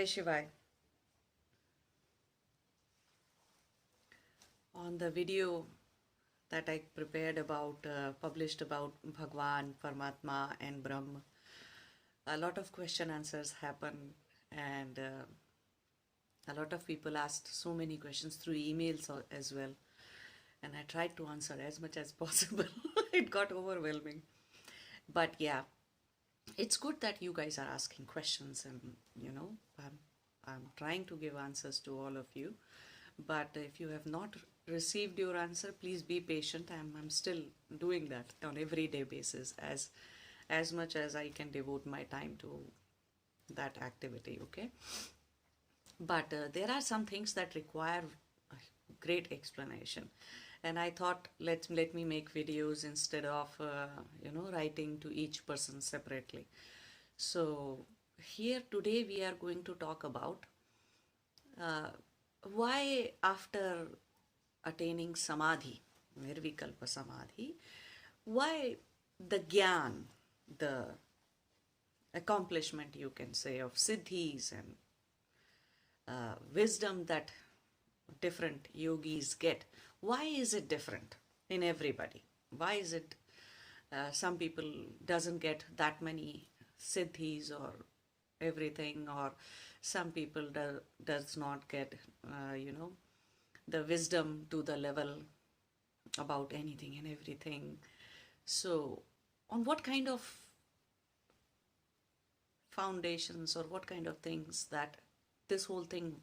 Shivaya. On the video that I prepared about, published about Bhagwan, Paramatma and Brahma, a lot of question answers happen, and a lot of people asked so many questions through emails as well, and I tried to answer as much as possible. It got overwhelming, but yeah, it's good that you guys are asking questions, and I'm trying to give answers to all of you. But if you have not received your answer, please be patient. I'm still doing that on everyday basis, as much as I can devote my time to that activity. Okay, but there are some things that require a great explanation, and I thought let me make videos instead of writing to each person separately. So here today we are going to talk about why after attaining samadhi, nirvikalpa samadhi, why the gyan, the accomplishment, you can say, of siddhis and wisdom that different yogis get, why is it different in everybody? Why is it some people doesn't get that many siddhis or everything, or some people does not get the wisdom to the level about anything and everything. So on what kind of foundations or what kind of things that this whole thing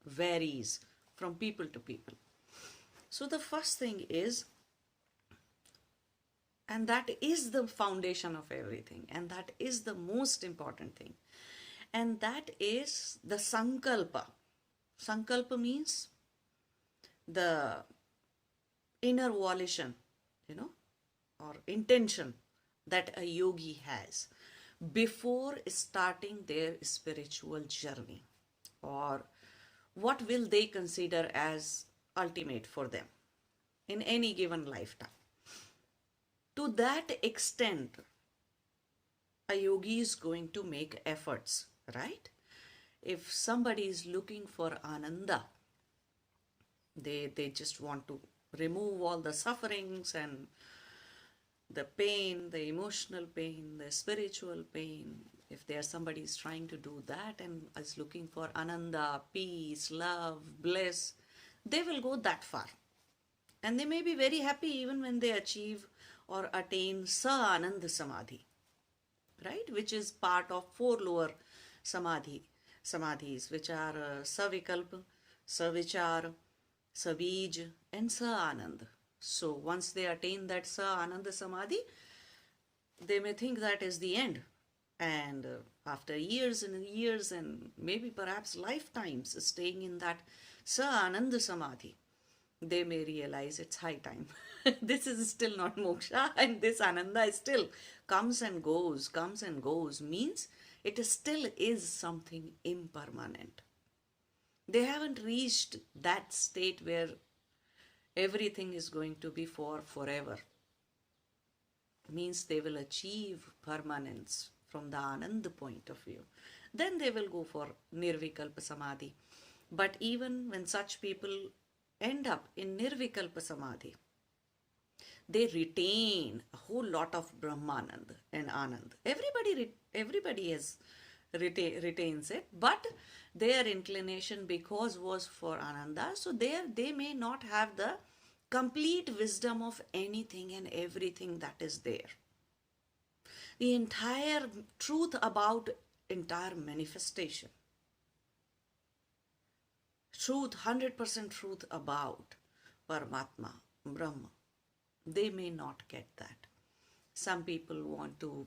varies from people to people? So the first thing is, and that is the foundation of everything, and that is the most important thing, and that is the sankalpa. Sankalpa means the inner volition, or intention that a yogi has before starting their spiritual journey, or what will they consider as ultimate for them in any given lifetime. To that extent, a yogi is going to make efforts, right? If somebody is looking for ananda, they just want to remove all the sufferings and the pain, the emotional pain, the spiritual pain. If there's somebody is trying to do that and is looking for ananda, peace, love, bliss, they will go that far. And they may be very happy even when they achieve or attain Sa-Ananda Samadhi, right? Which is part of 4 lower samadhis, which are Savikalpa, Savichar, Savij, and Sa-Anand. So once they attain that Sa-Ananda Samadhi, they may think that is the end. And after years and years and maybe perhaps lifetimes staying in that Sa-Ananda Samadhi, they may realize it's high time. This is still not moksha, and this ananda still comes and goes, means it still is something impermanent. They haven't reached that state where everything is going to be for forever. Means they will achieve permanence from the ananda point of view. Then they will go for nirvikalpa samadhi. But even when such people end up in nirvikalpa samadhi, they retain a whole lot of brahmanand and anand. Everybody retains it, but their inclination because was for ananda, so there they may not have the complete wisdom of anything and everything that is there. The entire truth about entire manifestation, truth, 100% truth about Paramatma, Brahma, they may not get that. Some people want to,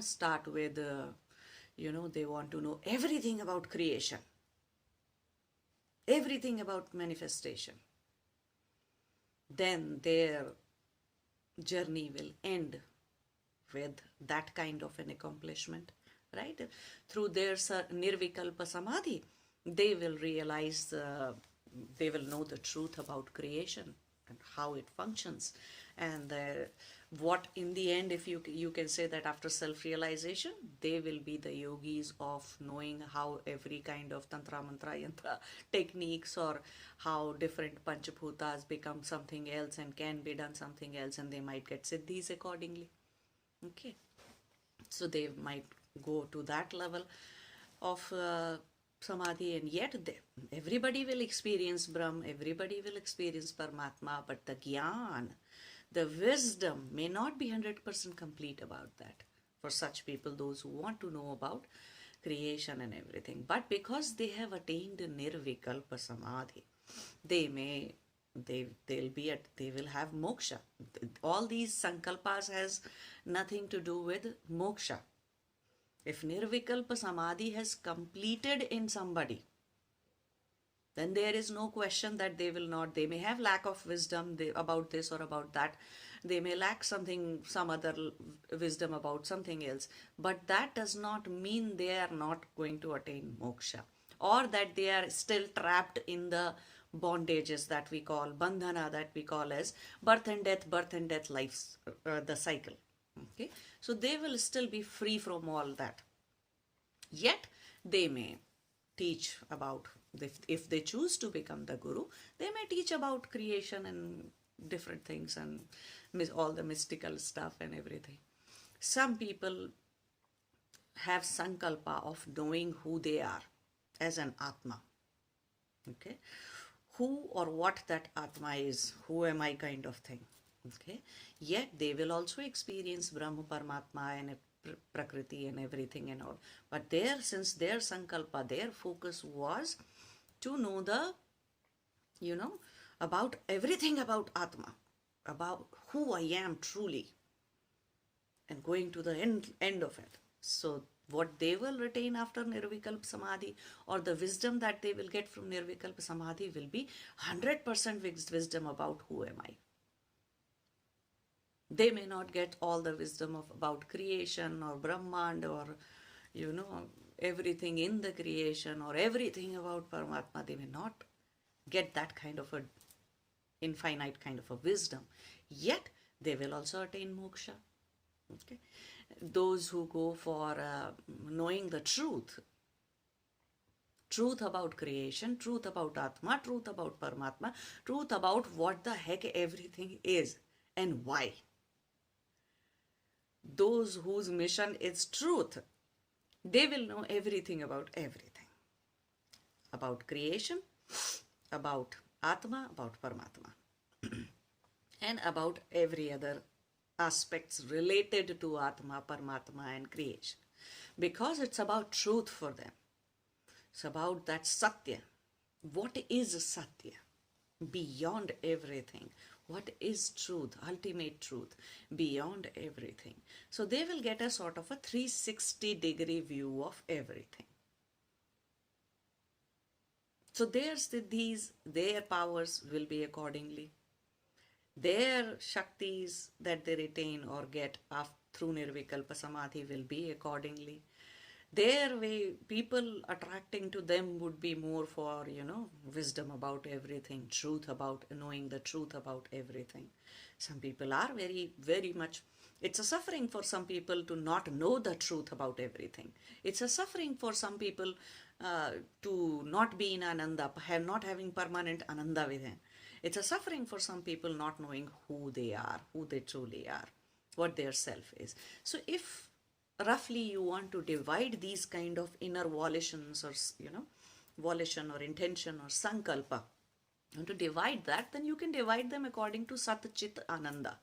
start with, they want to know everything about creation, everything about manifestation. Then their journey will end with that kind of an accomplishment, right? Through their nirvikalpa samadhi, they will realize, they will know the truth about creation and how it functions, and what in the end, if you can say that after self-realization, they will be the yogis of knowing how every kind of tantra mantra yantra techniques, or how different panchbhutas become something else and can be done something else, and they might get siddhis accordingly. Okay, so they might go to that level of samadhi, and yet everybody will experience Brahm, everybody will experience Paramatma, but the gyan, the wisdom may not be 100% complete about that for such people, those who want to know about creation and everything. But because they have attained nirvikalpa samadhi, they will have moksha. All these sankalpas has nothing to do with moksha. If nirvikalpa samadhi has completed in somebody, then there is no question that they will not, they may have lack of wisdom about this or about that. They may lack some other wisdom about something else. But that does not mean they are not going to attain moksha, or that they are still trapped in the bondages that we call bandhana, that we call as birth and death lives, the cycle. Okay, so they will still be free from all that. Yet they may teach about, if they choose to become the guru, they may teach about creation and different things and all the mystical stuff and everything. Some people have sankalpa of knowing who they are as an atma. Okay, who or what that atma is, who am I kind of thing. Okay, yet they will also experience Brahma, Paramatma and Prakriti and everything and all. But since their sankalpa, their focus was to know about everything about Atma, about who I am truly, and going to the end of it. So what they will retain after Nirvikalpa Samadhi, or the wisdom that they will get from Nirvikalpa Samadhi, will be 100% wisdom about who am I. They may not get all the wisdom about creation or Brahmand, or everything in the creation, or everything about Paramatma. They may not get that kind of a infinite kind of a wisdom, yet they will also attain moksha. Okay, those who go for knowing the truth about creation, truth about Atma, truth about Paramatma, truth about what the heck everything is and why. Those whose mission is truth, they will know everything about everything. About creation, about Atma, about Paramatma, and about every other aspects related to Atma, Paramatma and creation. Because it's about truth for them. It's about that Satya. What is Satya? Beyond everything. What is truth? Ultimate truth. Beyond everything. So they will get a sort of a 360-degree view of everything. So their powers will be accordingly. Their Shaktis that they retain or get through Nirvikalpa Samadhi will be accordingly. Their way, people attracting to them would be more for, wisdom about everything, truth about, knowing the truth about everything. Some people are very, very much, it's a suffering for some people to not know the truth about everything. It's a suffering for some people to not be in Ananda, not having permanent Ananda within. It's a suffering for some people not knowing who they are, who they truly are, what their self is. So if roughly you want to divide these kind of inner volitions, or volition or intention or sankalpa, you want to divide that, then you can divide them according to Sat, Chit, Ananda.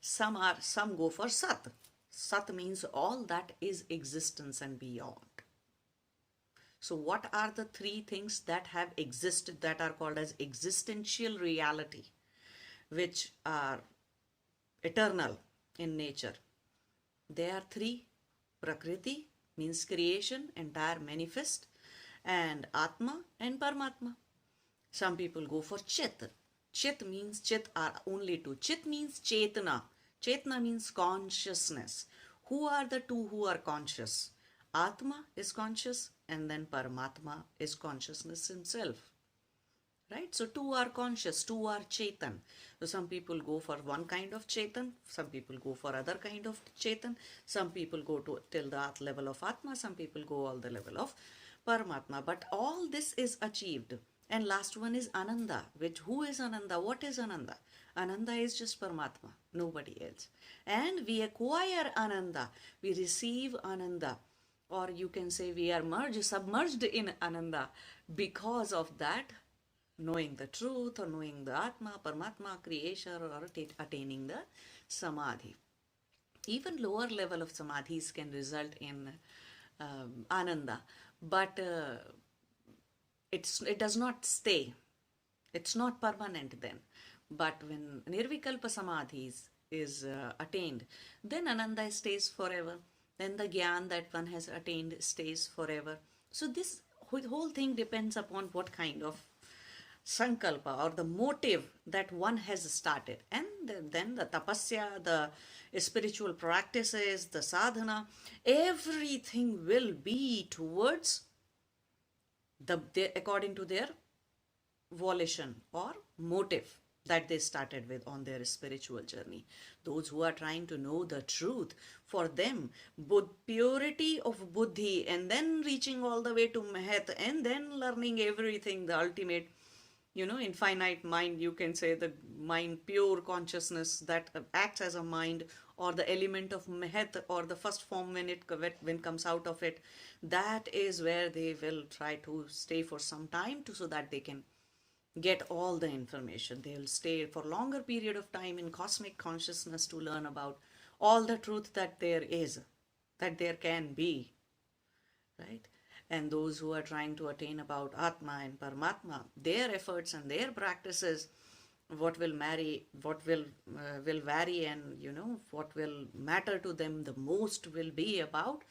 Some go for Sat. Sat means all that is existence and beyond. So what are the three things that have existed, that are called as existential reality, which are eternal in nature? There are three. Prakriti means creation, entire manifest, and Atma and Paramatma. Some people go for Chit. Chit means, Chit are only two. Chit means Chetana. Chetana means consciousness. Who are the two who are conscious? Atma is conscious, and then Paramatma is consciousness himself. right? So two are conscious, two are chetan. So some people go for one kind of chetan, some people go for other kind of chetan, some people go to till the level of atma, some people go all the level of paramatma, but all this is achieved. And last one is ananda, which who is ananda, what is ananda? Ananda is just paramatma, nobody else. And we acquire ananda, we receive ananda, or you can say we are submerged in ananda because of that knowing the truth or knowing the Atma, Paramatma, creator, or attaining the Samadhi. Even lower level of Samadhis can result in Ananda, but it does not stay. It's not permanent then. But when Nirvikalpa Samadhi is attained, then Ananda stays forever. Then the Gyan that one has attained stays forever. So this whole thing depends upon what kind of sankalpa or the motive that one has started, and then the tapasya, the spiritual practices, the sadhana, everything will be towards according to their volition or motive that they started with on their spiritual journey. Those who are trying to know the truth, for them, purity of buddhi, and then reaching all the way to Mahat, and then learning everything, the ultimate, infinite mind, you can say, the mind, pure consciousness that acts as a mind, or the element of Mahat, or the first form when comes out of it, that is where they will try to stay for some time so that they can get all the information. They will stay for longer period of time in cosmic consciousness to learn about all the truth that there is, that there can be, right? And those who are trying to attain about Atma and Paramatma, their efforts and their practices, what will vary, and what will matter to them the most will be about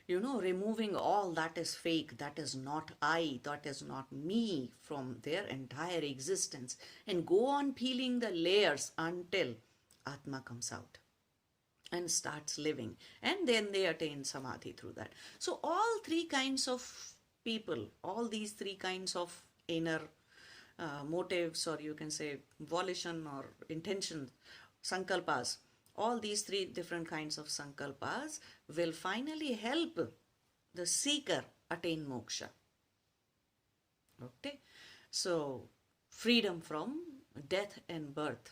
removing all that is fake, that is not I, that is not me from their entire existence, and go on peeling the layers until Atma comes out and starts living, and then they attain samadhi through that. So all three kinds of people, all these three kinds of inner motives, or you can say volition or intention, sankalpas, all these three different kinds of sankalpas will finally help the seeker attain moksha. Okay, so freedom from death and birth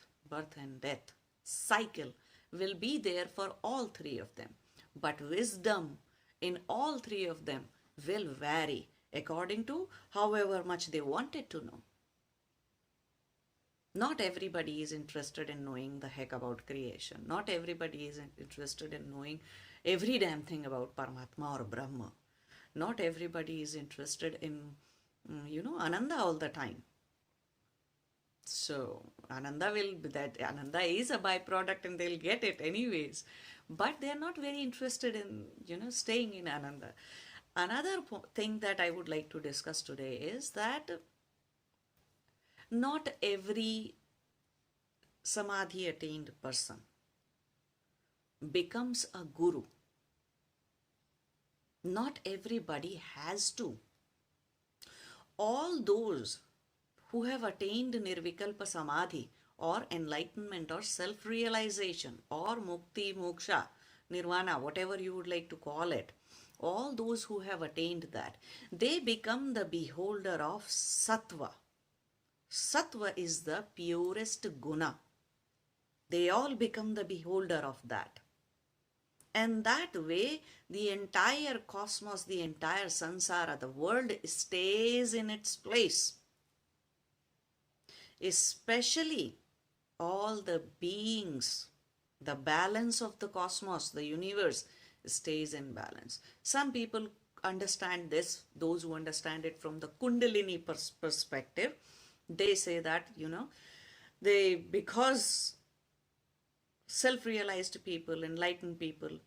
and death cycle will be there for all three of them, but wisdom in all three of them will vary according to however much they wanted to know. Not everybody is interested in knowing the heck about creation. Not everybody is interested in knowing every damn thing about Paramatma or Brahma. Not everybody is interested in, Ananda all the time. So Ananda is a byproduct and they'll get it anyways. But they're not very interested in, staying in Ananda. Another thing that I would like to discuss today is that not every samadhi attained person becomes a guru. Not everybody has to. All those who have attained nirvikalpa samadhi or enlightenment or self-realization or mukti, moksha, nirvana, whatever you would like to call it, all those who have attained that, they become the beholder of sattva. Sattva is the purest guna. They all become the beholder of that. And that way, the entire cosmos, the entire samsara, the world stays in its place. Especially all the beings, the balance of the cosmos, the universe stays in balance. Some people understand this, those who understand it from the Kundalini perspective, they say that, because self-realized people, enlightened people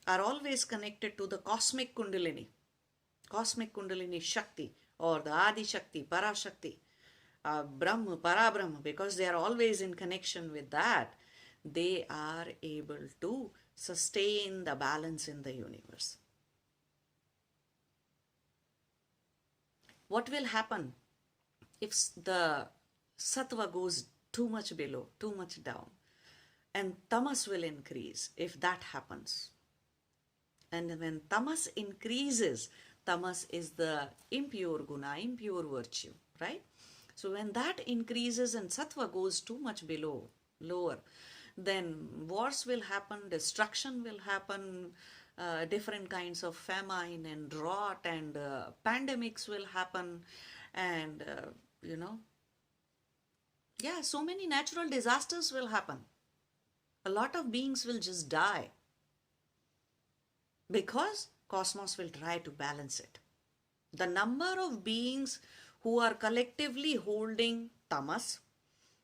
are always connected to the cosmic Kundalini Shakti, or the Adi Shakti, Para Shakti, Brahma, Parabrahma, because they are always in connection with that, they are able to sustain the balance in the universe. What will happen if the sattva goes too much below, too much down, and tamas will increase if that happens. And when tamas increases, tamas is the impure guna, impure virtue, right? So when that increases and sattva goes too much below, lower, then wars will happen, destruction will happen, different kinds of famine and drought and pandemics will happen, and you know, yeah, so many natural disasters will happen. A lot of beings will just die because cosmos will try to balance it. The number of beings who are collectively holding tamas,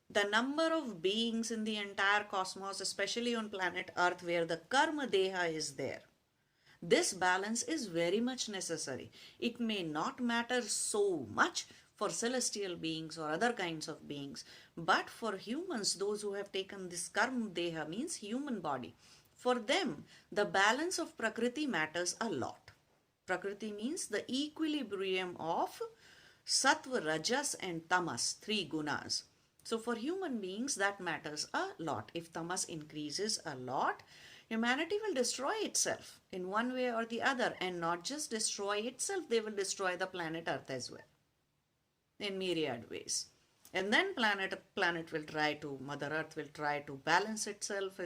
the number of beings in the entire cosmos, especially on planet Earth where the karma deha is there, this balance is very much necessary. It may not matter so much for celestial beings or other kinds of beings, but for humans, those who have taken this karma deha, means human body, for them the balance of prakriti matters a lot. Prakriti means the equilibrium of sattva, rajas and tamas, three gunas. So for human beings that matters a lot. If tamas increases a lot, humanity will destroy itself in one way or the other, and not just destroy itself, they will destroy the planet Earth as well in myriad ways. And then planet will try to, Mother Earth will try to balance itself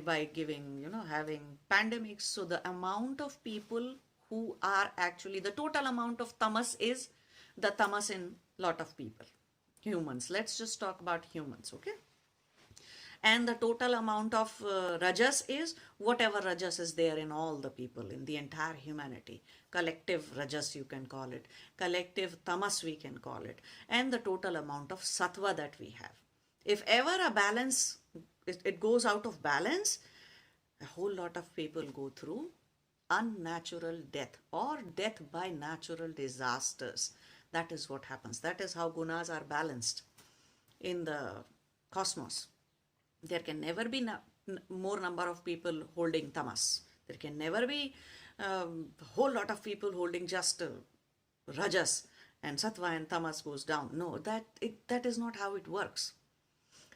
by giving, having pandemics. So the amount of people who are actually, the total amount of tamas is the tamas in lot of people, humans. Let's just talk about humans, okay? And the total amount of rajas is whatever rajas is there in all the people, in the entire humanity. Collective rajas you can call it, collective tamas we can call it, and the total amount of sattva that we have. If ever a balance, it goes out of balance, a whole lot of people go through unnatural death or death by natural disasters. That is what happens. That is how gunas are balanced in the cosmos. There can never be more number of people holding tamas. There can never be a whole lot of people holding just rajas, and sattva and tamas goes down. No, that is not how it works.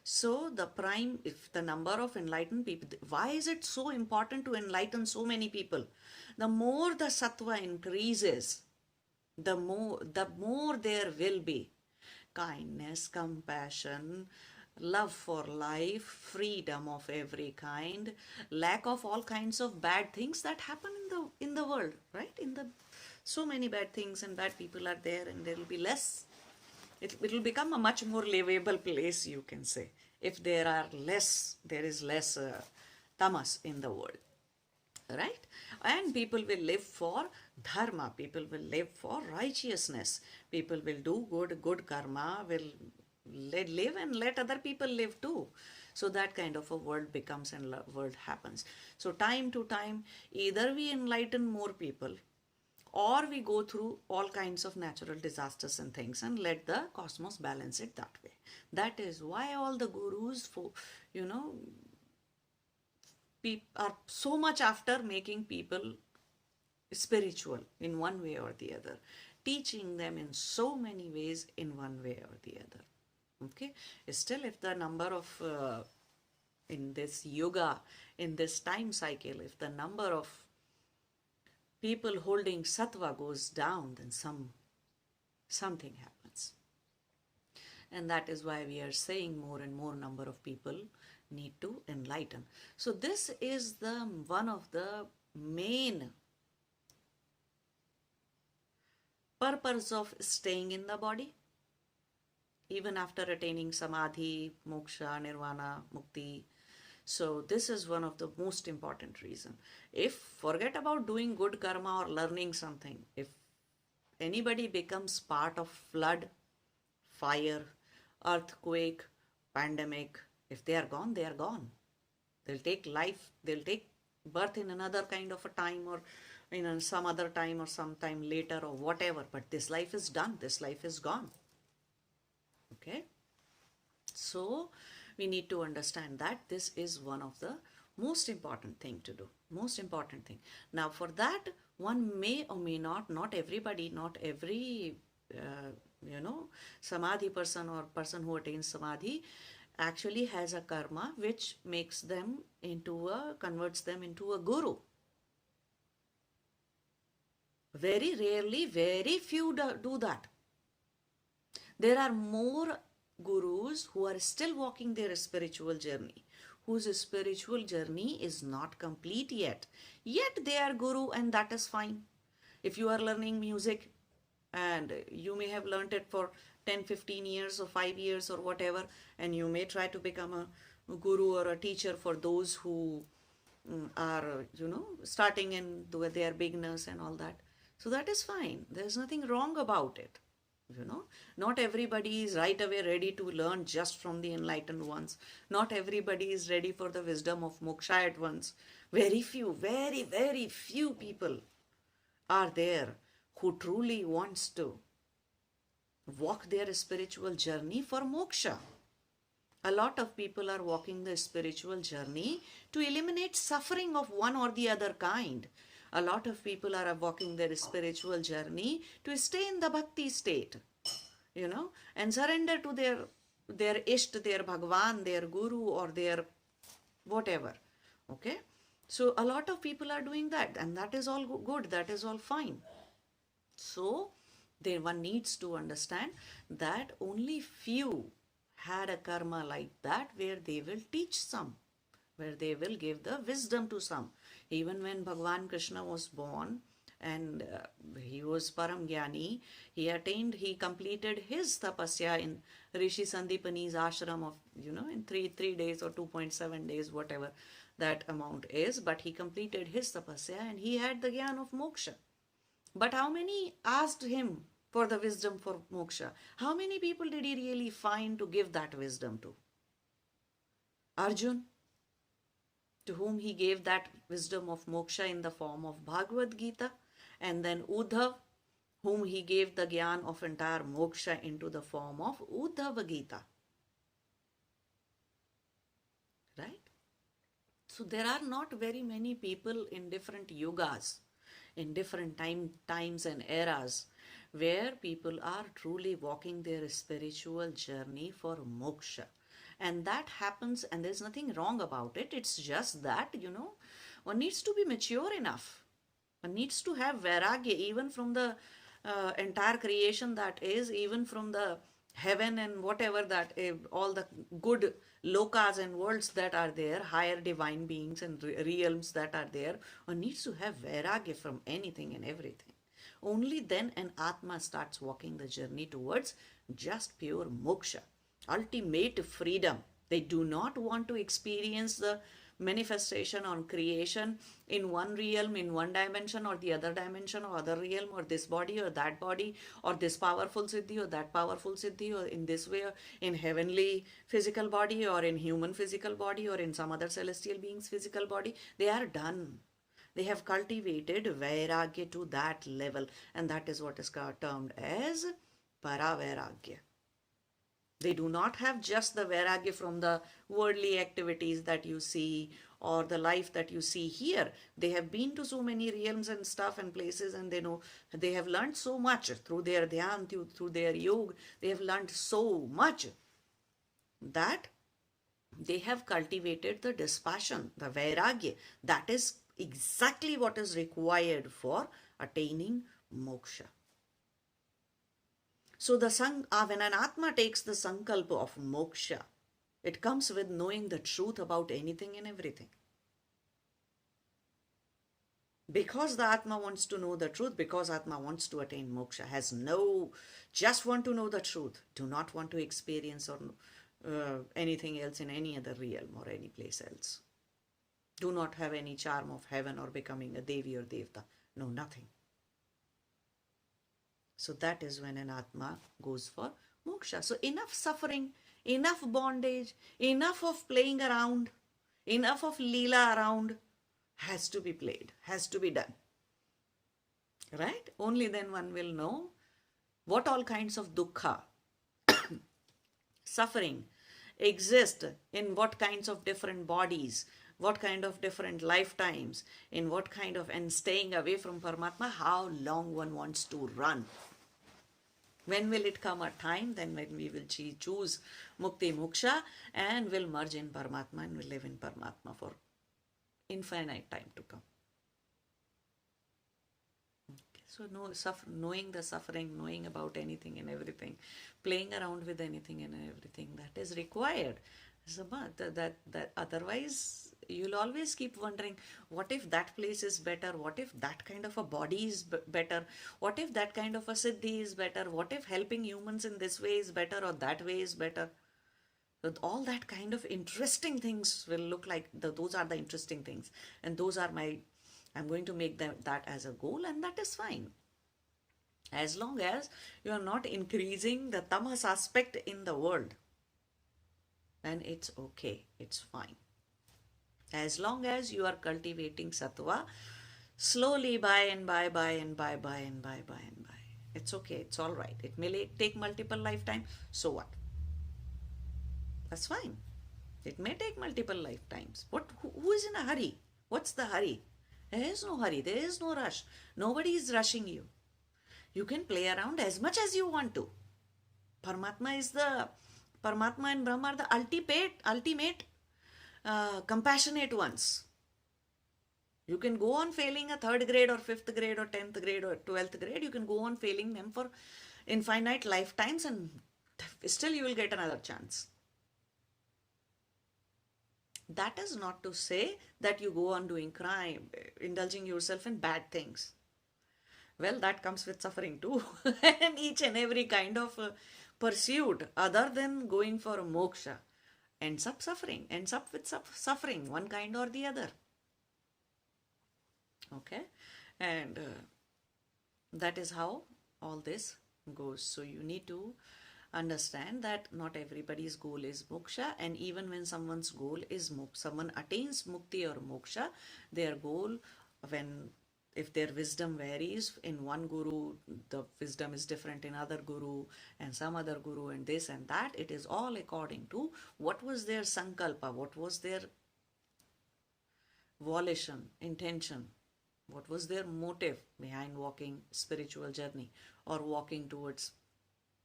So the prime, if the number of enlightened people, why is it so important to enlighten so many people? The more the sattva increases, the more there will be kindness, compassion, love for life, freedom of every kind, lack of all kinds of bad things that happen in the world, right? So many bad things and bad people are there, and there will be less. It will become a much more livable place, you can say, if there is less tamas in the world, right? And people will live for dharma, people will live for righteousness, people will do good karma, will live and let other people live too. So that kind of a world becomes and world happens. So time to time, either we enlighten more people, or we go through all kinds of natural disasters and things and let the cosmos balance it that way. That is why all the gurus, are so much after making people spiritual in one way or the other, teaching them in so many ways in one way or the other. Okay, still if the number of in this yoga, in this time cycle, if the number of people holding sattva goes down, then something happens. And that is why we are saying more and more number of people need to enlighten. So this is one of the main purpose of staying in the body, even after attaining samadhi, moksha, nirvana, mukti. So this is one of the most important reason. If forget about doing good karma or learning something, if anybody becomes part of flood, fire, earthquake, pandemic, if they are gone, they are gone. They'll take life, they'll take birth in another kind of a time, or in some other time or some time later or whatever, but this life is done, this life is gone. Okay, so we need to understand that this is one of the most important thing to do, most important thing. Now for that, one may or may not everybody, not every samadhi person or person who attains samadhi actually has a karma which makes them converts them into a guru. Very rarely, very few do that. There are more gurus who are still walking their spiritual journey, whose spiritual journey is not complete yet. Yet they are guru, and that is fine. If you are learning music and you may have learned it for 10, 15 years or 5 years or whatever, and you may try to become a guru or a teacher for those who are, starting in they are beginners and all that. So that is fine. There's nothing wrong about it. Not everybody is right away ready to learn just from the enlightened ones. Not everybody is ready for the wisdom of moksha at once. Very few, very, very few people are there who truly wants to walk their spiritual journey for moksha. A lot of people are walking the spiritual journey to eliminate suffering of one or the other kind. A lot of people are walking their spiritual journey to stay in the bhakti state, and surrender to their Isht, their Bhagwan, their Guru, or their whatever. Okay? So a lot of people are doing that, and that is all good, that is all fine. So one needs to understand that only few had a karma like that where they will teach some, where they will give the wisdom to some. Even when Bhagwan Krishna was born and he was Param Jnani, he completed his tapasya in Rishi Sandipani's ashram of, in 3 days or 2.7 days, whatever that amount is. But he completed his tapasya and he had the Gyan of Moksha. But how many asked him for the wisdom for moksha? How many people did he really find to give that wisdom to? Arjun, to whom he gave that wisdom of moksha in the form of Bhagavad Gita, and then Uddhav, whom he gave the Gyan of entire moksha into the form of Uddhava Gita. Right? So there are not very many people in different yugas, in different times and eras, where people are truly walking their spiritual journey for moksha. And that happens, and there's nothing wrong about it. It's just that, one needs to be mature enough. One needs to have vairagya, even from the entire creation that is, even from the heaven and whatever that, all the good lokas and worlds that are there, higher divine beings and realms that are there. One needs to have vairagya from anything and everything. Only then an Atma starts walking the journey towards just pure moksha, ultimate freedom. They do not want to experience the manifestation on creation in one realm, in one dimension, or the other dimension, or other realm, or this body or that body, or this powerful siddhi or that powerful siddhi, or in this way, in heavenly physical body, or in human physical body, or in some other celestial being's physical body. They are done. They have cultivated vairagya to that level, and that is what is termed as para-vairagya. They do not have just the vairagya from the worldly activities that you see or the life that you see here. They have been to so many realms and stuff and places, and they have learned so much through their dhyan, through their yoga. They have learned so much that they have cultivated the dispassion, the vairagya. That is exactly what is required for attaining moksha. So when an Atma takes the Sankalpa of moksha, it comes with knowing the truth about anything and everything. Because the Atma wants to know the truth, because Atma wants to attain moksha, just want to know the truth, do not want to experience or anything else in any other realm or any place else. Do not have any charm of heaven or becoming a Devi or Devta. No, nothing. So that is when an Atma goes for moksha. So enough suffering, enough bondage, enough of playing around, enough of leela around has to be played, has to be done. Right? Only then one will know what all kinds of dukkha, suffering exist in what kinds of different bodies, what kind of different lifetimes, in what kind of, and staying away from Paramatma, how long one wants to run. When will it come a time? Then when we will choose Mukti Moksha and will merge in Paramatma and will live in Paramatma for infinite time to come. Okay. So knowing the suffering, knowing about anything and everything, playing around with anything and everything, that is required. So that otherwise you'll always keep wondering, what if that place is better? What if that kind of a body is better? What if that kind of a siddhi is better? What if helping humans in this way is better or that way is better? So all that kind of interesting things will look like those are the interesting things, and those are I'm going to make that as a goal, and that is fine. As long as you are not increasing the tamas aspect in the world, then it's okay, it's fine. As long as you are cultivating sattva, slowly by and by and by and by, it's okay, it's all right. It may take multiple lifetimes, so what? That's fine. It may take multiple lifetimes. Who is in a hurry? What's the hurry? There is no hurry, there is no rush. Nobody is rushing you. You can play around as much as you want to. Paramatma and Brahma are the ultimate compassionate ones. You can go on failing a 3rd grade or 5th grade or 10th grade or 12th grade. You can go on failing them for infinite lifetimes and still you will get another chance. That is not to say that you go on doing crime, indulging yourself in bad things. Well, that comes with suffering too. And each and every kind of pursuit other than going for a moksha ends up with suffering, one kind or the other. Okay? And that is how all this goes. So you need to understand that not everybody's goal is moksha, and even when someone's goal is someone attains mukti or moksha, their goal, if their wisdom varies, in one guru the wisdom is different, in other guru and some other guru and this and that, it is all according to what was their sankalpa, what was their volition, intention, what was their motive behind walking spiritual journey or walking towards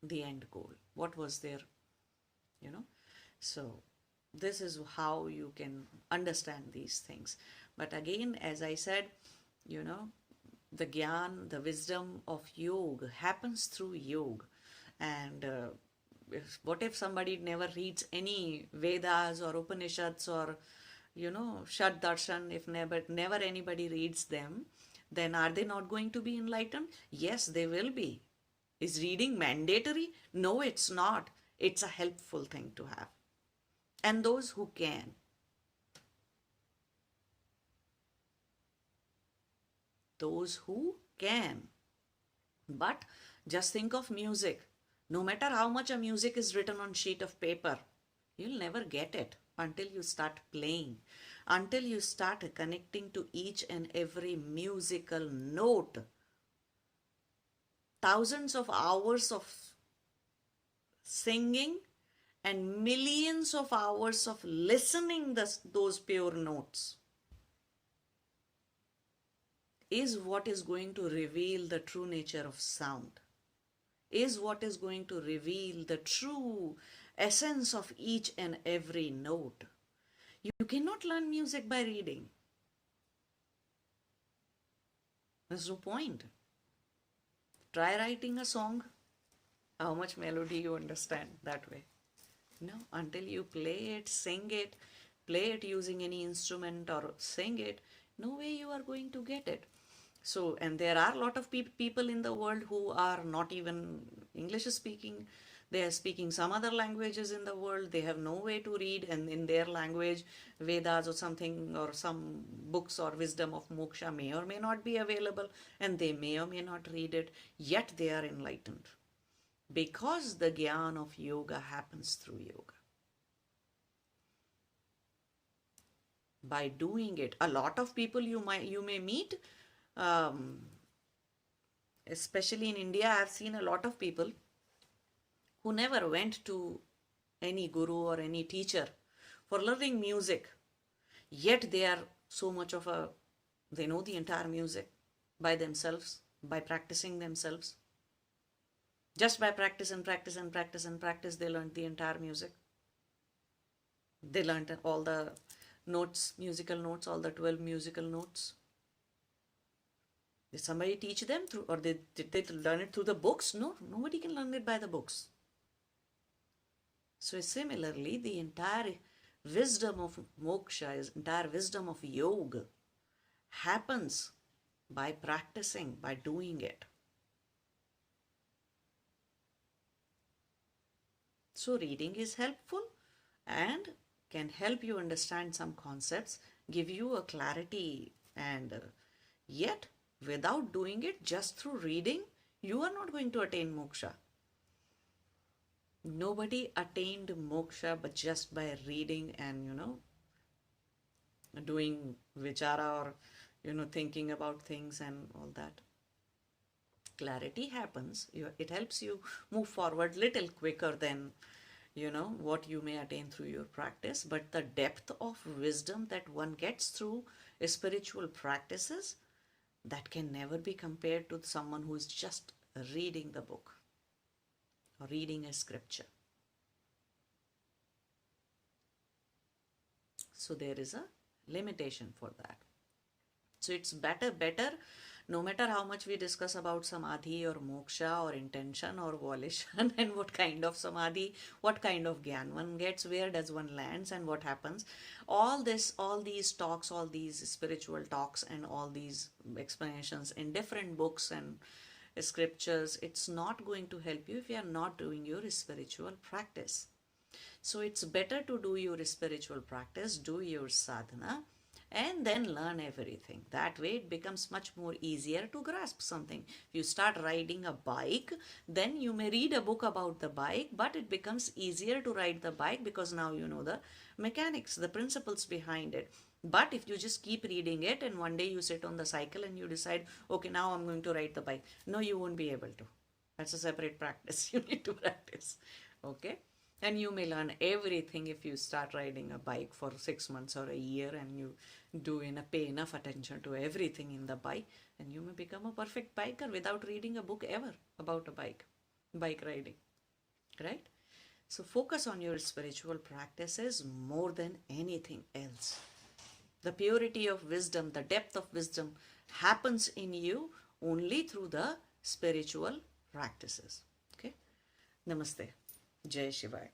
the end goal. What was their, so this is how you can understand these things. But again, as I said, the gyan, the wisdom of yoga happens through yoga. And what if somebody never reads any Vedas or Upanishads or Shad Darshan? If never anybody reads them, then are they not going to be enlightened? Yes, they will be. Is reading mandatory? No, it's not. It's a helpful thing to have. And those who can. Those who can. But just think of music. No matter how much a music is written on sheet of paper, you'll never get it until you start playing, until you start connecting to each and every musical note. Thousands of hours of singing and millions of hours of listening those pure notes is what is going to reveal the true nature of sound, is what is going to reveal the true essence of each and every note. You cannot learn music by reading. There's no point. Try writing a song. How much melody you understand that way? No, until you play it, sing it, play it using any instrument or sing it, no way you are going to get it. So, and there are a lot of people in the world who are not even English speaking. They are speaking some other languages in the world. They have no way to read, and in their language, Vedas or something, or some books or wisdom of moksha may or may not be available, and they may or may not read it, yet they are enlightened. Because the gyan of yoga happens through yoga. By doing it, a lot of people you may meet, especially in India, I have seen a lot of people who never went to any guru or any teacher for learning music, yet they are so much of they know the entire music by themselves, by practicing themselves. Just by practice and practice and practice and practice, they learned the entire music. They learned all the notes, musical notes, all the 12 musical notes. Did somebody teach them through, or did they learn it through the books? No, nobody can learn it by the books. So similarly, the entire wisdom of moksha, is entire wisdom of yoga happens by practicing, by doing it. So reading is helpful and can help you understand some concepts, give you a clarity, and yet without doing it just through reading, you are not going to attain moksha. Nobody attained moksha but just by reading and doing vichara, or thinking about things and all that. Clarity happens, it helps you move forward little quicker than what you may attain through your practice, but the depth of wisdom that one gets through spiritual practices, that can never be compared to someone who is just reading the book or reading a scripture. So there is a limitation for that. So it's better, no matter how much we discuss about samadhi or moksha or intention or volition and what kind of samadhi, what kind of gyan one gets, where does one lands and what happens, all these talks, all these spiritual talks and all these explanations in different books and scriptures, it's not going to help you if you are not doing your spiritual practice. So it's better to do your spiritual practice, do your sadhana, and then learn everything. That way it becomes much more easier to grasp something. If you start riding a bike, then you may read a book about the bike, but it becomes easier to ride the bike because now you know the mechanics, the principles behind it. But if you just keep reading it and one day you sit on the cycle and you decide, okay, now I'm going to ride the bike. No, you won't be able to. That's a separate practice. You need to practice. Okay? And you may learn everything if you start riding a bike for 6 months or a year and you pay enough attention to everything in the bike, and you may become a perfect biker without reading a book ever about a bike riding, right? So focus on your spiritual practices more than anything else. The purity of wisdom, the depth of wisdom happens in you only through the spiritual practices. Okay? Namaste. Jai Shivaya.